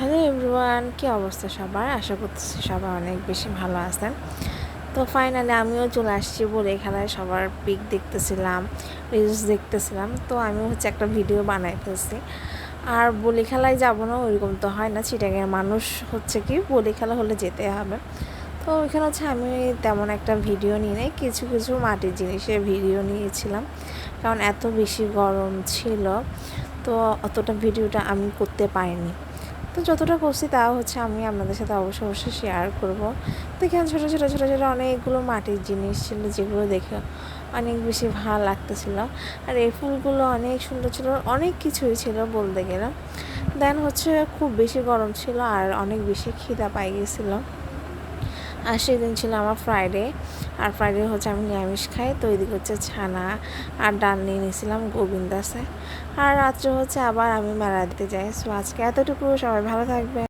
Hello everyone, কি অবস্থা সবার? আশা করতেছি সবাই অনেক বেশি ভালো আছেন। তো ফাইনালি আমিও চলে আসছি বলে খেলায় সবার পিক দেখতেছিলাম, রিলস দেখতেছিলাম। তো আমি একটা ভিডিও বানাই ফেলছি। আর বলি খেলায় যাবো না ওইরকম তো হয় না, চিটাগের মানুষ কি বলি খেলা হলে যেতে হবে। তো ওইখানে আমি তেমন একটা ভিডিও নিই নাই, কিছু কিছু মাটির জিনিসের ভিডিও নিয়েছিলাম, কারণ এত বেশি গরম ছিল। তো অতটা ভিডিওটা আমি করতে পারিনি। তো যতটা করছি তা আমি আপনাদের সাথে অবশ্যই শেয়ার করব। তো এখানে ছোটো ছোটো ছোটো ছোটো অনেকগুলো মাটির জিনিস ছিল, যেগুলো দেখে অনেক বেশি ভালো লাগতেছিল। আর এই ফুলগুলো অনেক সুন্দর ছিল, অনেক কিছুই ছিল বলতে গেলে। দেন খুব বেশি গরম ছিল আর অনেক বেশি খিদা পাই গেছিলো। আর সেদিন ছিল আমার ফ্রাইডে, আর ফ্রাইডে আমি নিরামিষ খাই। তো এদিকে ছানা আর ডাল নিয়ে নিয়েছিলাম গোবিন্দাসে। আর রাত্রে আবার আমি মেলা দিতে যাই। সো আজকে এতটুকু, সবাই ভালো থাকবে।